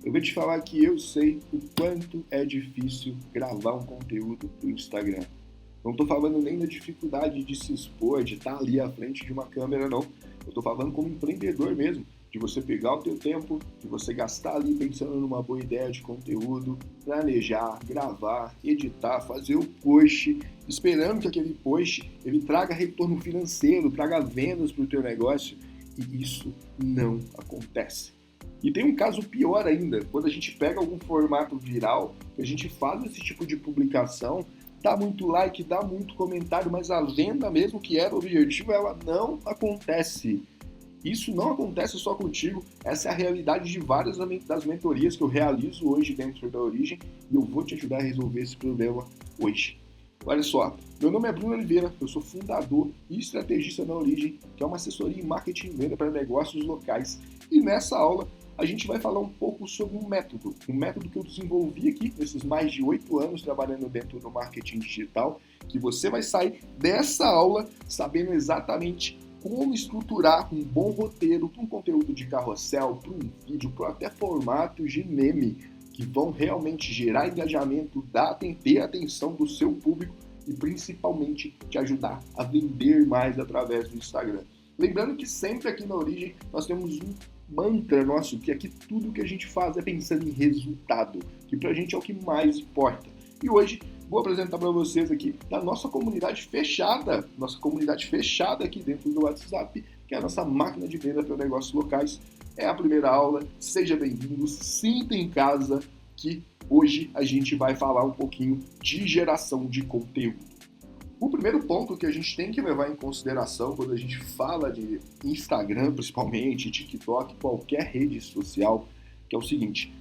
Eu vou te falar que eu sei o quanto é difícil gravar um conteúdo do Instagram. Não estou falando nem da dificuldade de se expor, de estar ali à frente de uma câmera, não. Eu estou falando como empreendedor mesmo, de você pegar o teu tempo, de você gastar ali pensando numa boa ideia de conteúdo, planejar, gravar, editar, fazer o post, esperando que aquele post ele traga retorno financeiro, traga vendas para o teu negócio, e isso não acontece. E tem um caso pior ainda, quando a gente pega algum formato viral, que a gente faz esse tipo de publicação, dá muito like, dá muito comentário, mas a venda mesmo que era o objetivo, ela não acontece. Isso não acontece só contigo, essa é a realidade de várias das mentorias que eu realizo hoje dentro da Origem e eu vou te ajudar a resolver esse problema hoje. Olha só, meu nome é Bruno Oliveira, eu sou fundador e estrategista da Origem, que é uma assessoria em marketing e venda para negócios locais. E nessa aula a gente vai falar um pouco sobre um método que eu desenvolvi aqui nesses mais de 8 anos trabalhando dentro do marketing digital, que você vai sair dessa aula sabendo exatamente como estruturar um bom roteiro para um conteúdo de carrossel, para um vídeo, para até formatos de meme, que vão realmente gerar engajamento, ter a atenção do seu público e principalmente te ajudar a vender mais através do Instagram. Lembrando que sempre aqui na Origem nós temos um mantra nosso, que aqui tudo que a gente faz é pensando em resultado, que pra gente é o que mais importa. E hoje vou apresentar para vocês aqui da nossa comunidade fechada aqui dentro do WhatsApp, que é a nossa máquina de venda para negócios locais. É a primeira aula, seja bem-vindo, sinta em casa, que hoje a gente vai falar um pouquinho de geração de conteúdo. O primeiro ponto que a gente tem que levar em consideração quando a gente fala de Instagram, principalmente, TikTok, qualquer rede social, que é o seguinte: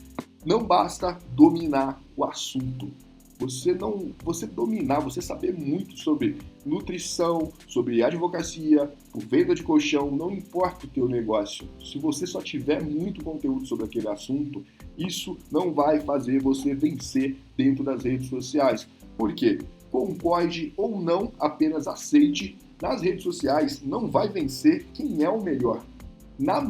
não basta dominar o assunto. Você dominar, você saber muito sobre nutrição, sobre advocacia, venda de colchão, não importa o teu negócio. Se você só tiver muito conteúdo sobre aquele assunto, isso não vai fazer você vencer dentro das redes sociais. Por quê? Concorde ou não, apenas aceite. Nas redes sociais não vai vencer quem é o melhor. Na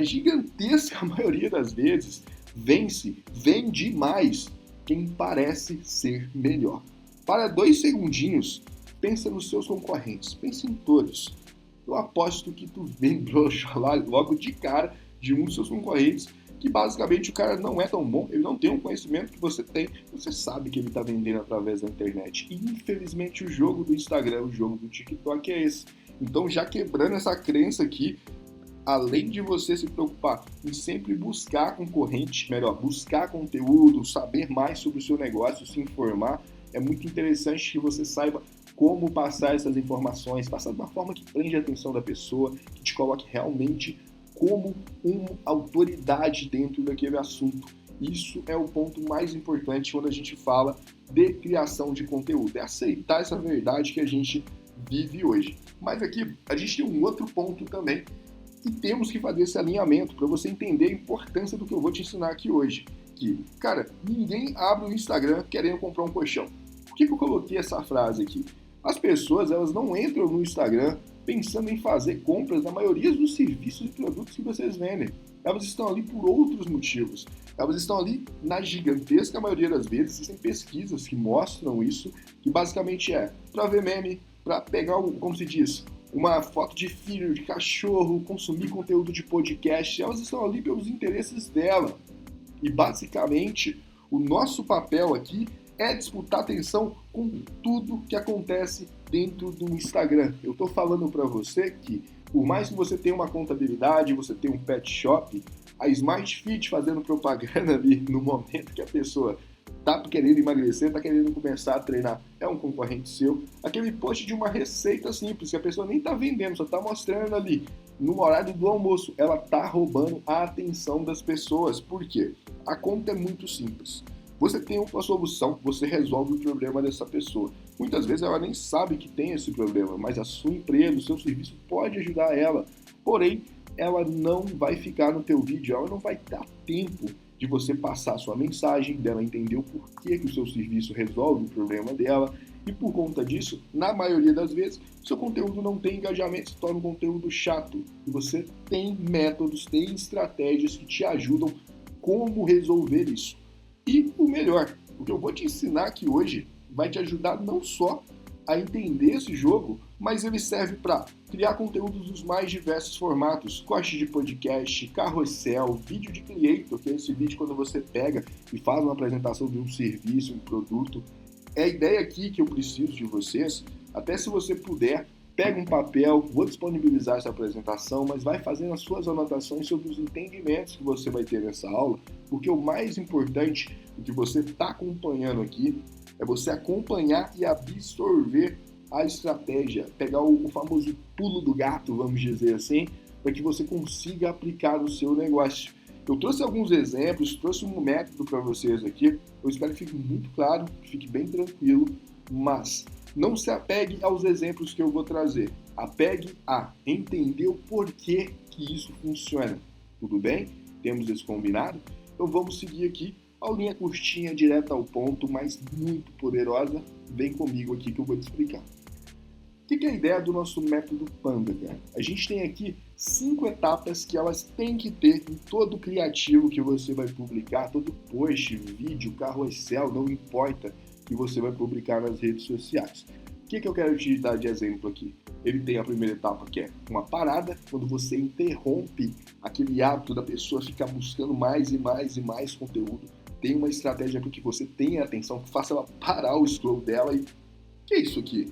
gigantesca maioria das vezes, vende mais quem parece ser melhor. Para 2 segundinhos, pensa nos seus concorrentes, pensa em todos. Eu aposto que tu lembrou logo de cara de um dos seus concorrentes, que basicamente o cara não é tão bom, ele não tem o conhecimento que você tem, você sabe que ele está vendendo através da internet. E infelizmente o jogo do Instagram, o jogo do TikTok é esse. Então já quebrando essa crença aqui, além de você se preocupar em sempre buscar concorrente, buscar conteúdo, saber mais sobre o seu negócio, se informar, é muito interessante que você saiba como passar essas informações, passar de uma forma que prende a atenção da pessoa, que te coloque realmente como uma autoridade dentro daquele assunto. Isso é o ponto mais importante quando a gente fala de criação de conteúdo, é aceitar essa verdade que a gente vive hoje. Mas aqui a gente tem um outro ponto também, e temos que fazer esse alinhamento para você entender a importância do que eu vou te ensinar aqui hoje. Que, cara, ninguém abre o Instagram querendo comprar um colchão. Por que eu coloquei essa frase aqui? As pessoas, elas não entram no Instagram pensando em fazer compras da maioria dos serviços e produtos que vocês vendem. Elas estão ali por outros motivos. Elas estão ali, na gigantesca maioria das vezes, existem pesquisas que mostram isso, que basicamente é para ver meme, para pegar, como se diz, uma foto de filho, de cachorro, consumir conteúdo de podcast. Elas estão ali pelos interesses dela. E basicamente, o nosso papel aqui é disputar atenção com tudo que acontece dentro do Instagram. Eu estou falando para você que, por mais que você tenha uma contabilidade, você tenha um pet shop, a Smart Fit fazendo propaganda ali no momento que a pessoa está querendo emagrecer, está querendo começar a treinar, é um concorrente seu. Aquele post de uma receita simples, que a pessoa nem está vendendo, só está mostrando ali no horário do almoço, ela está roubando a atenção das pessoas. Por quê? A conta é muito simples. Você tem uma solução, você resolve o problema dessa pessoa. Muitas vezes ela nem sabe que tem esse problema, mas a sua empresa, o seu serviço pode ajudar ela. Porém, ela não vai ficar no teu vídeo, ela não vai dar tempo de você passar a sua mensagem, dela entender o porquê que o seu serviço resolve o problema dela. E por conta disso, na maioria das vezes, seu conteúdo não tem engajamento, se torna um conteúdo chato. E você tem métodos, tem estratégias que te ajudam como resolver isso. E o melhor, o que eu vou te ensinar aqui hoje vai te ajudar não só a entender esse jogo, mas ele serve para criar conteúdos dos mais diversos formatos, corte de podcast, carrossel, vídeo de creator, que é esse vídeo quando você pega e faz uma apresentação de um serviço, um produto. É a ideia aqui que eu preciso de vocês, até se você puder, pega um papel, vou disponibilizar essa apresentação, mas vai fazendo as suas anotações sobre os entendimentos que você vai ter nessa aula, porque o mais importante do que você está acompanhando aqui é você acompanhar e absorver a estratégia, pegar o famoso pulo do gato, vamos dizer assim, para que você consiga aplicar no seu negócio. Eu trouxe alguns exemplos, trouxe um método para vocês aqui, eu espero que fique muito claro, que fique bem tranquilo, mas não se apegue aos exemplos que eu vou trazer, apegue a entender o porquê que isso funciona. Tudo bem? Temos esse combinado? Então vamos seguir aqui. Aulinha curtinha, direta ao ponto, mas muito poderosa. Vem comigo aqui que eu vou te explicar. O que é a ideia do nosso método Panda, cara? A gente tem aqui 5 etapas que elas têm que ter em todo criativo que você vai publicar, todo post, vídeo, carrossel, não importa, que você vai publicar nas redes sociais. O que eu quero te dar de exemplo aqui? Ele tem a primeira etapa, que é uma parada, quando você interrompe aquele hábito da pessoa ficar buscando mais e mais e mais conteúdo. Tem uma estratégia para que você tenha atenção, que faça ela parar o scroll dela e... que é isso aqui?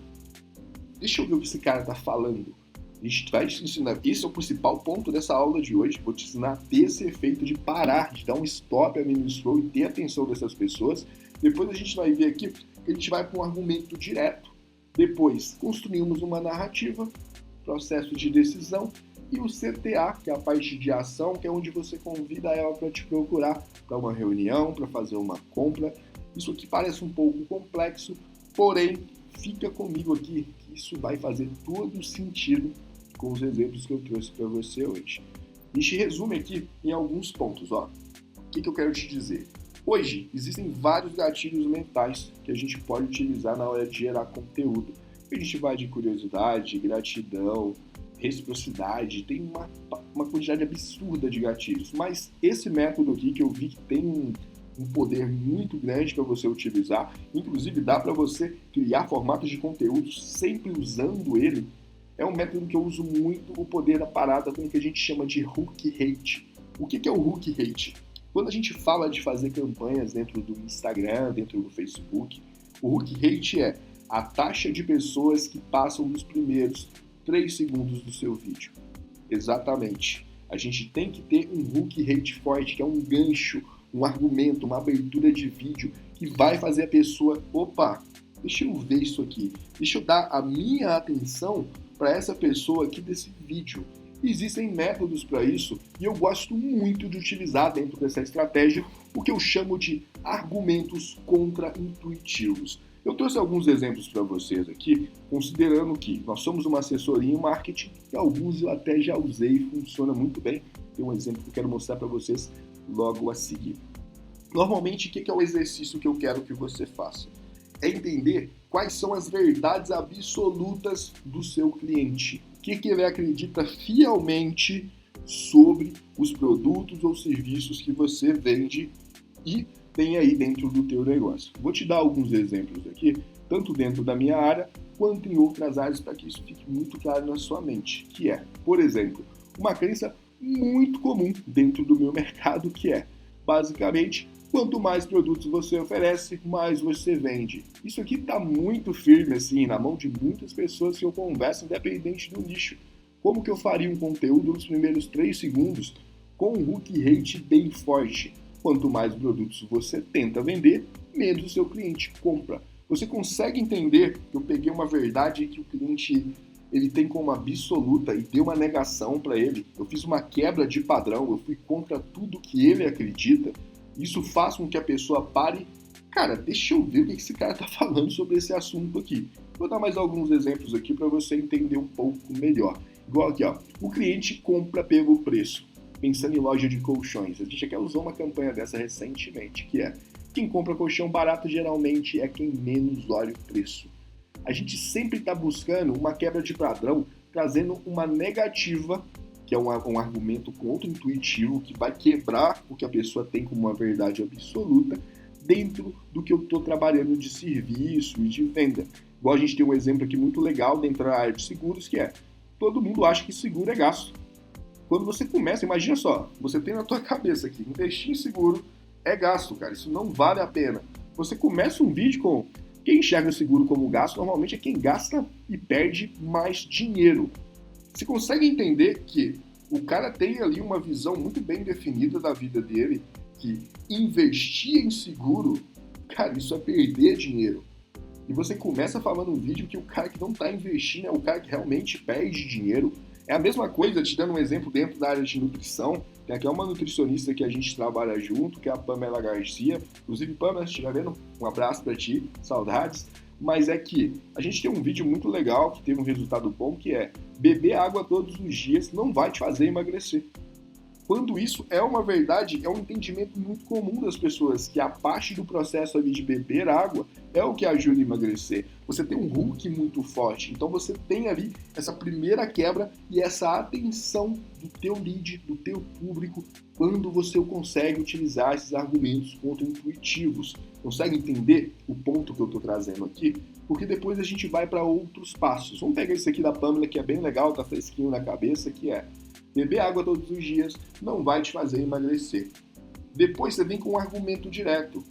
Deixa eu ver o que esse cara tá falando. A gente vai te ensinar, esse é o principal ponto dessa aula de hoje, vou te ensinar a ter esse efeito de parar, de dar um stop a mini scroll e ter a atenção dessas pessoas. Depois a gente vai ver aqui que a gente vai para um argumento direto. Depois construímos uma narrativa, processo de decisão, e o CTA, que é a parte de ação, que é onde você convida ela para te procurar para uma reunião, para fazer uma compra. Isso aqui parece um pouco complexo, porém, fica comigo aqui, que isso vai fazer todo sentido com os exemplos que eu trouxe para você hoje. A gente resume aqui em alguns pontos. Ó. O que eu quero te dizer? Hoje, existem vários gatilhos mentais que a gente pode utilizar na hora de gerar conteúdo. A gente vai de curiosidade, gratidão, reciprocidade, tem uma quantidade absurda de gatilhos. Mas esse método aqui que eu vi que tem um poder muito grande para você utilizar, inclusive dá para você criar formatos de conteúdo sempre usando ele, é um método que eu uso muito, o poder da parada com o que a gente chama de hook rate. O que é o hook rate? Quando a gente fala de fazer campanhas dentro do Instagram, dentro do Facebook, o hook rate é a taxa de pessoas que passam nos primeiros 3 segundos do seu vídeo. Exatamente. A gente tem que ter um hook rate forte, que é um gancho, um argumento, uma abertura de vídeo que vai fazer a pessoa, opa, deixa eu ver isso aqui, deixa eu dar a minha atenção para essa pessoa aqui desse vídeo. Existem métodos para isso e eu gosto muito de utilizar dentro dessa estratégia o que eu chamo de argumentos contra-intuitivos. Eu trouxe alguns exemplos para vocês aqui, considerando que nós somos uma assessoria em marketing e alguns eu até já usei e funciona muito bem. Tem um exemplo que eu quero mostrar para vocês logo a seguir. Normalmente, o que é o exercício que eu quero que você faça? É entender quais são as verdades absolutas do seu cliente. O que ele acredita fielmente sobre os produtos ou serviços que você vende e tem aí dentro do teu negócio. Vou te dar alguns exemplos aqui, tanto dentro da minha área quanto em outras áreas, para que isso fique muito claro na sua mente, que é, por exemplo, uma crença muito comum dentro do meu mercado, que é, basicamente, quanto mais produtos você oferece, mais você vende. Isso aqui está muito firme, assim, na mão de muitas pessoas que eu converso, independente do nicho. Como que eu faria um conteúdo nos primeiros 3 segundos com um hook rate bem forte? Quanto mais produtos você tenta vender, menos o seu cliente compra. Você consegue entender que eu peguei uma verdade que o cliente ele tem como absoluta e deu uma negação para ele. Eu fiz uma quebra de padrão, eu fui contra tudo que ele acredita. Isso faz com que a pessoa pare. Cara, deixa eu ver o que esse cara está falando sobre esse assunto aqui. Vou dar mais alguns exemplos aqui para você entender um pouco melhor. Igual aqui, ó. O cliente compra pelo preço. Pensando em loja de colchões. A gente até usou uma campanha dessa recentemente, que é: quem compra colchão barato geralmente é quem menos olha o preço. A gente sempre está buscando uma quebra de padrão, trazendo uma negativa que é um argumento contra-intuitivo que vai quebrar o que a pessoa tem como uma verdade absoluta dentro do que eu estou trabalhando de serviço e de venda. Igual a gente tem um exemplo aqui muito legal dentro da área de seguros, que é todo mundo acha que seguro é gasto. Quando você começa, imagina só, você tem na tua cabeça que investir em seguro é gasto, cara, isso não vale a pena. Você começa um vídeo com quem enxerga o seguro como gasto, normalmente é quem gasta e perde mais dinheiro. Você consegue entender que o cara tem ali uma visão muito bem definida da vida dele, que investir em seguro, cara, isso é perder dinheiro. E você começa falando um vídeo que o cara que não está investindo é o cara que realmente perde dinheiro. É a mesma coisa, te dando um exemplo dentro da área de nutrição. Tem aqui uma nutricionista que a gente trabalha junto, que é a Pamela Garcia. Inclusive, Pamela, se estiver vendo, um abraço para ti, saudades. Mas é que a gente tem um vídeo muito legal, que teve um resultado bom, que é beber água todos os dias não vai te fazer emagrecer. Quando isso é uma verdade, é um entendimento muito comum das pessoas, que a parte do processo ali de beber água é o que ajuda a emagrecer. Você tem um hook muito forte, então você tem ali essa primeira quebra e essa atenção do teu lead, do teu público, quando você consegue utilizar esses argumentos contra-intuitivos. Consegue entender o ponto que eu estou trazendo aqui? Porque depois a gente vai para outros passos. Vamos pegar esse aqui da Pamela, que é bem legal, tá fresquinho na cabeça, que é beber água todos os dias não vai te fazer emagrecer. Depois você vem com um argumento direto.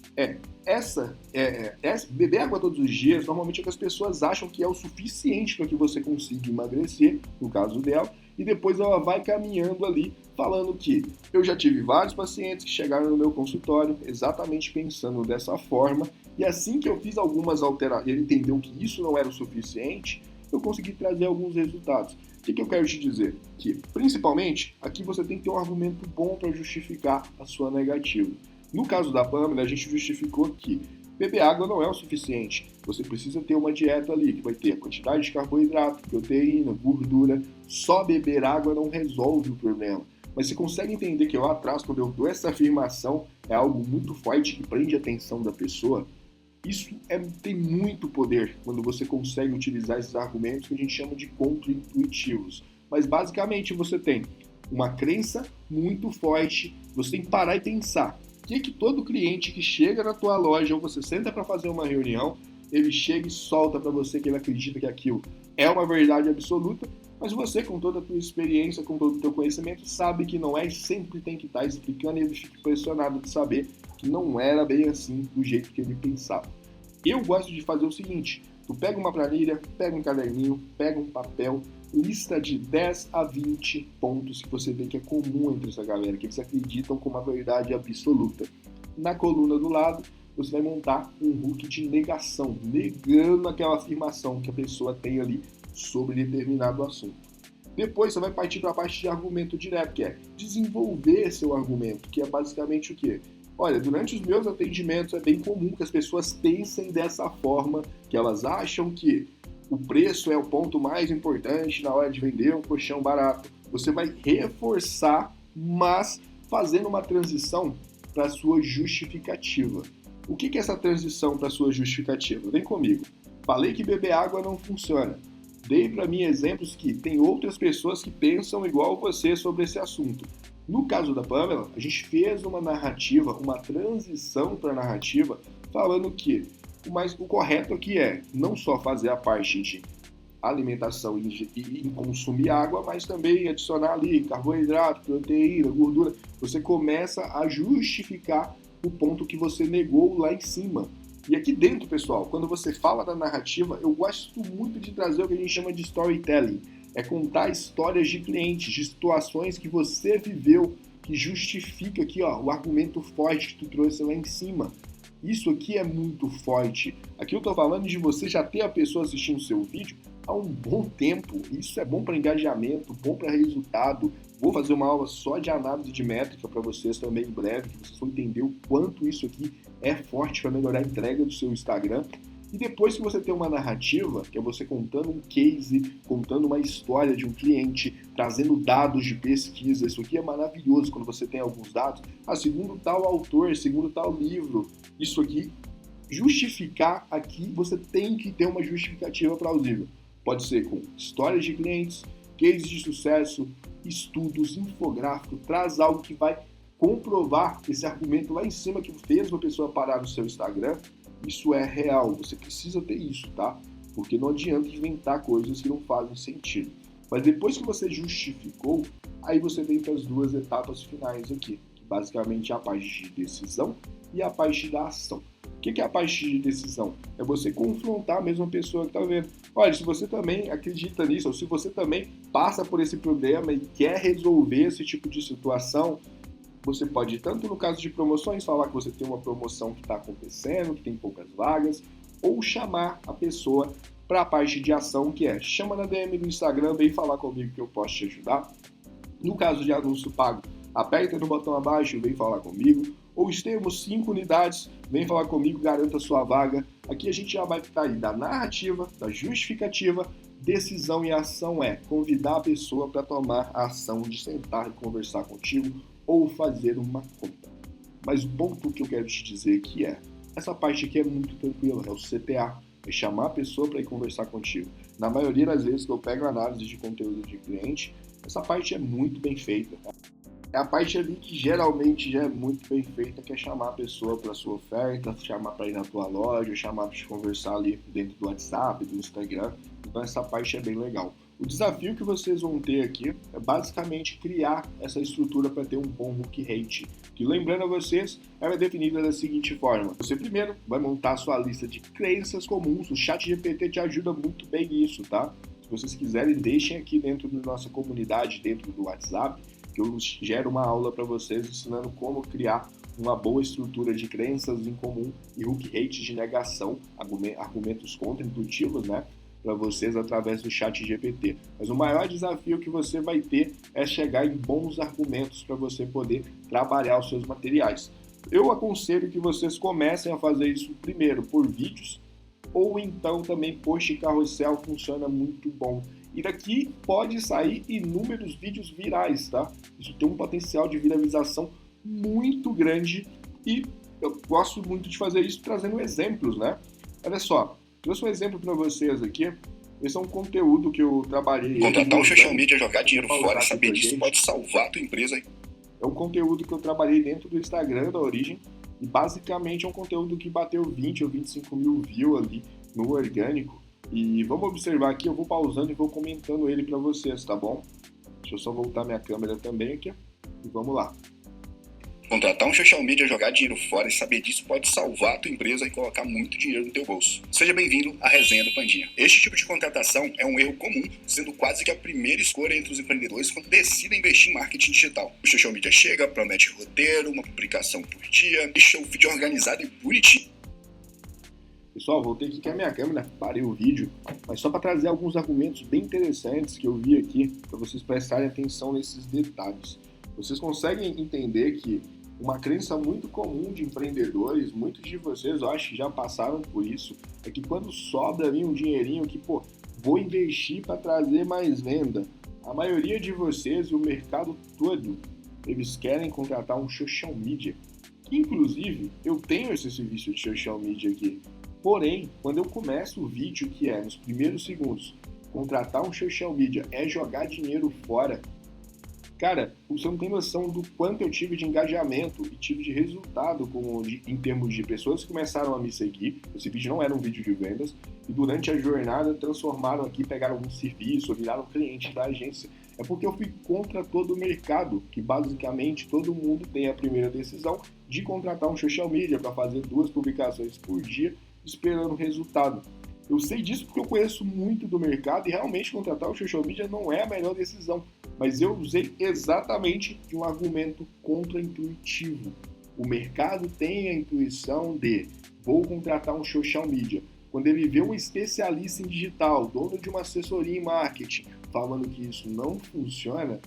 Beber água todos os dias, normalmente é que as pessoas acham que é o suficiente para que você consiga emagrecer, no caso dela, e depois ela vai caminhando ali, falando que eu já tive vários pacientes que chegaram no meu consultório exatamente pensando dessa forma, e assim que eu fiz algumas alterações, ele entendeu que isso não era o suficiente, eu consegui trazer alguns resultados. O que eu quero te dizer? Que, principalmente, aqui você tem que ter um argumento bom para justificar a sua negativa. No caso da Pamela, a gente justificou que beber água não é o suficiente. Você precisa ter uma dieta ali, que vai ter a quantidade de carboidrato, proteína, gordura. Só beber água não resolve o problema. Mas você consegue entender que lá atrás, quando eu dou essa afirmação, é algo muito forte que prende a atenção da pessoa? Isso tem muito poder quando você consegue utilizar esses argumentos que a gente chama de contra-intuitivos. Mas basicamente você tem uma crença muito forte, você tem que parar e pensar. O que todo cliente que chega na tua loja ou você senta para fazer uma reunião, ele chega e solta para você que ele acredita que aquilo é uma verdade absoluta, mas você, com toda a tua experiência, com todo o teu conhecimento, sabe que não é e sempre tem que estar explicando e ele fica impressionado de saber que não era bem assim do jeito que ele pensava. Eu gosto de fazer o seguinte, tu pega uma planilha, pega um caderninho, pega um papel, lista de 10 a 20 pontos que você vê que é comum entre essa galera, que eles acreditam como uma verdade absoluta. Na coluna do lado, você vai montar um hook de negação, negando aquela afirmação que a pessoa tem ali sobre determinado assunto. Depois você vai partir para a parte de argumento direto, que é desenvolver seu argumento, que é basicamente o quê? Olha, durante os meus atendimentos é bem comum que as pessoas pensem dessa forma, que elas acham que o preço é o ponto mais importante na hora de vender um colchão barato. Você vai reforçar, mas fazendo uma transição para a sua justificativa. O que é essa transição para a sua justificativa? Vem comigo. Falei que beber água não funciona. Dei para mim exemplos que tem outras pessoas que pensam igual você sobre esse assunto. No caso da Pamela, a gente fez uma narrativa, uma transição para a narrativa, falando que o correto aqui é não só fazer a parte de alimentação e consumir água, mas também adicionar ali carboidrato, proteína, gordura. Você começa a justificar o ponto que você negou lá em cima. E aqui dentro, pessoal, quando você fala da narrativa, eu gosto muito de trazer o que a gente chama de storytelling. É contar histórias de clientes, de situações que você viveu, que justifica aqui, ó, o argumento forte que tu trouxe lá em cima. Isso aqui é muito forte. Aqui eu estou falando de você já ter a pessoa assistindo o seu vídeo há um bom tempo. Isso é bom para engajamento, bom para resultado. Vou fazer uma aula só de análise de métrica para vocês também em breve, que vocês vão entender o quanto isso aqui é forte para melhorar a entrega do seu Instagram. E depois que você tem uma narrativa, que é você contando um case, contando uma história de um cliente, trazendo dados de pesquisa, isso aqui é maravilhoso quando você tem alguns dados. Segundo tal autor, segundo tal livro, isso aqui, justificar aqui, você tem que ter uma justificativa plausível. Pode ser com histórias de clientes, cases de sucesso, estudos, infográfico, traz algo que vai comprovar esse argumento lá em cima que fez uma pessoa parar no seu Instagram. Isso é real, você precisa ter isso, tá? Porque não adianta inventar coisas que não fazem sentido. Mas depois que você justificou, aí você vem para as duas etapas finais aqui, que basicamente é a parte de decisão e a parte da ação. O que é a parte de decisão? É você confrontar a mesma pessoa que está vendo. Olha, se você também acredita nisso, ou se você também passa por esse problema e quer resolver esse tipo de situação, você pode, tanto no caso de promoções, falar que você tem uma promoção que está acontecendo, que tem poucas vagas, ou chamar a pessoa para a parte de ação, que é chama na DM do Instagram, vem falar comigo que eu posso te ajudar. No caso de anúncio pago, aperta no botão abaixo, vem falar comigo. Ou temos 5 unidades, vem falar comigo, garanta sua vaga. Aqui a gente já vai ficar aí da narrativa, da justificativa, decisão e ação é convidar a pessoa para tomar a ação de sentar e conversar contigo ou fazer uma compra. Mas o ponto que eu quero te dizer aqui é, essa parte aqui é muito tranquila, é o CTA, é chamar a pessoa para ir conversar contigo. Na maioria das vezes que eu pego análise de conteúdo de cliente, essa parte é muito bem feita. É a parte ali que geralmente já é muito bem feita, que é chamar a pessoa para sua oferta, chamar para ir na tua loja, chamar para te conversar ali dentro do WhatsApp, do Instagram. Então essa parte é bem legal. O desafio que vocês vão ter aqui é basicamente criar essa estrutura para ter um bom hook rate, que lembrando a vocês, ela é definida da seguinte forma. Você primeiro vai montar a sua lista de crenças comuns, o ChatGPT te ajuda muito bem nisso, tá? Se vocês quiserem, deixem aqui dentro da nossa comunidade, dentro do WhatsApp, que eu gero uma aula para vocês ensinando como criar uma boa estrutura de crenças em comum e hook rate de negação, argumentos contra-intuitivos, né? Para vocês através do ChatGPT. Mas o maior desafio que você vai ter é chegar em bons argumentos para você poder trabalhar os seus materiais. Eu aconselho que vocês comecem a fazer isso primeiro por vídeos, ou então também post carrossel funciona muito bom. E daqui pode sair inúmeros vídeos virais, tá? Isso tem um potencial de viralização muito grande e eu gosto muito de fazer isso trazendo exemplos, né? Olha só, trouxe um exemplo para vocês aqui. Esse é um conteúdo que eu trabalhei... Contratar um social media, jogar dinheiro fora, saber disso pode salvar a tua empresa. É um conteúdo que eu trabalhei dentro do Instagram da Origem e basicamente é um conteúdo que bateu 20 ou 25 mil views ali no orgânico. E vamos observar aqui, eu vou pausando e vou comentando ele para vocês, tá bom? Deixa eu só voltar minha câmera também aqui e vamos lá. Contratar um social media, jogar dinheiro fora e saber disso pode salvar a tua empresa e colocar muito dinheiro no teu bolso. Seja bem-vindo à Resenha do Pandinha. Este tipo de contratação é um erro comum, sendo quase que a primeira escolha entre os empreendedores quando decidem investir em marketing digital. O social media chega, promete roteiro, uma publicação por dia, deixa o vídeo organizado e bonitinho. Pessoal, voltei aqui com a minha câmera, parei o vídeo, mas só para trazer alguns argumentos bem interessantes que eu vi aqui, para vocês prestarem atenção nesses detalhes. Vocês conseguem entender que uma crença muito comum de empreendedores, muitos de vocês eu acho que já passaram por isso, é que quando sobra ali um dinheirinho que, vou investir para trazer mais venda, a maioria de vocês e o mercado todo, eles querem contratar um social media. Inclusive, eu tenho esse serviço de social media aqui. Porém, quando eu começo o vídeo, que é nos primeiros segundos, contratar um social media é jogar dinheiro fora, cara, você não tem noção do quanto eu tive de engajamento e tive de resultado em termos de pessoas que começaram a me seguir. Esse vídeo não era um vídeo de vendas e durante a jornada transformaram aqui, pegaram algum serviço, viraram cliente da agência. É porque eu fui contra todo o mercado, que basicamente todo mundo tem a primeira decisão de contratar um social media para fazer 2 publicações por dia esperando resultado. Eu sei disso porque eu conheço muito do mercado e realmente contratar o social media não é a melhor decisão, mas eu usei exatamente de um argumento contra-intuitivo. O mercado tem a intuição de vou contratar um social media. Quando ele vê um especialista em digital, dono de uma assessoria em marketing, falando que isso não funciona,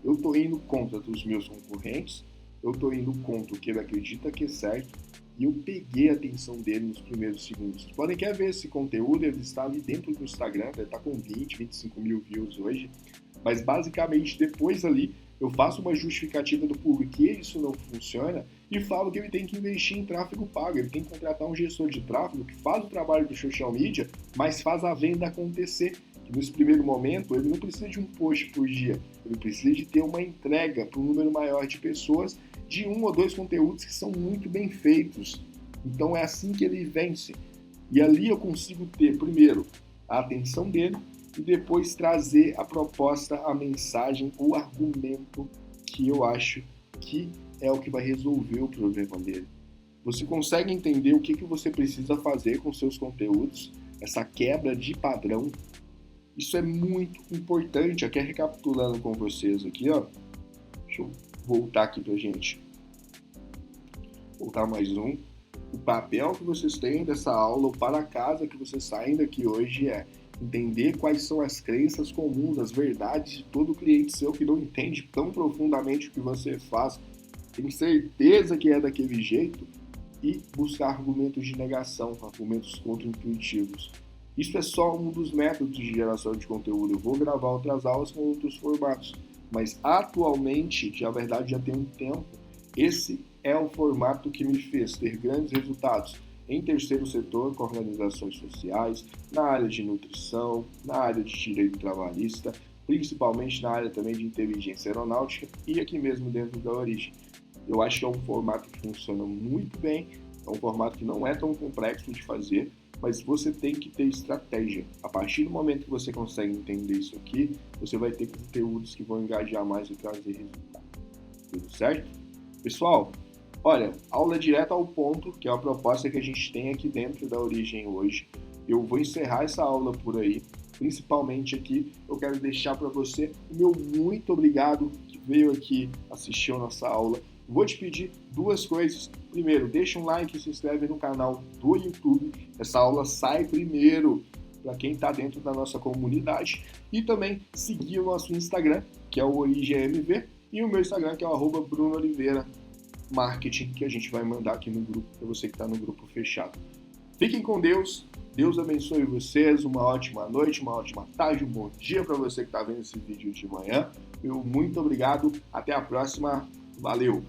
eu estou indo contra os meus concorrentes, eu estou indo contra o que ele acredita que é certo, e eu peguei a atenção dele nos primeiros segundos. Vocês podem querer ver esse conteúdo, ele está ali dentro do Instagram, ele está com 20, 25 mil views hoje, mas basicamente depois ali eu faço uma justificativa do porquê isso não funciona e falo que ele tem que investir em tráfego pago, ele tem que contratar um gestor de tráfego que faz o trabalho do social media, mas faz a venda acontecer. Que nesse primeiro momento ele não precisa de um post por dia, ele precisa de ter uma entrega para um número maior de pessoas de 1 ou 2 conteúdos que são muito bem feitos. Então é assim que ele vence. E ali eu consigo ter, primeiro, a atenção dele e depois trazer a proposta, a mensagem, o argumento que eu acho que é o que vai resolver o problema dele. Você consegue entender o que você precisa fazer com seus conteúdos, essa quebra de padrão. Isso é muito importante. Aqui recapitulando com vocês aqui, ó. Deixa eu voltar aqui pra gente. Voltar mais um. O papel que vocês têm dessa aula, o para casa que vocês saem daqui hoje é entender quais são as crenças comuns, as verdades de todo cliente seu que não entende tão profundamente o que você faz, tem certeza que é daquele jeito, e buscar argumentos de negação, argumentos contra-intuitivos. Isso é só um dos métodos de geração de conteúdo. Eu vou gravar outras aulas com outros formatos, mas atualmente, que na verdade já tem um tempo, esse é o formato que me fez ter grandes resultados em terceiro setor, com organizações sociais, na área de nutrição, na área de direito trabalhista, principalmente na área também de inteligência aeronáutica e aqui mesmo dentro da Origem. Eu acho que é um formato que funciona muito bem, é um formato que não é tão complexo de fazer, mas você tem que ter estratégia. A partir do momento que você consegue entender isso aqui, você vai ter conteúdos que vão engajar mais e trazer resultado. Tudo certo? Pessoal, olha, aula direta ao ponto, que é a proposta que a gente tem aqui dentro da Origem hoje. Eu vou encerrar essa aula por aí. Principalmente aqui, eu quero deixar para você o meu muito obrigado que veio aqui assistir a nossa aula. Vou te pedir duas coisas. Primeiro, deixa um like e se inscreve no canal do YouTube. Essa aula sai primeiro para quem está dentro da nossa comunidade. E também seguir o nosso Instagram, que é o OrigemMV, e o meu Instagram, que é o @BrunoOliveira Marketing, que a gente vai mandar aqui no grupo, para você que está no grupo fechado. Fiquem com Deus. Deus abençoe vocês. Uma ótima noite, uma ótima tarde, um bom dia para você que está vendo esse vídeo de manhã. Muito obrigado. Até a próxima. Valeu!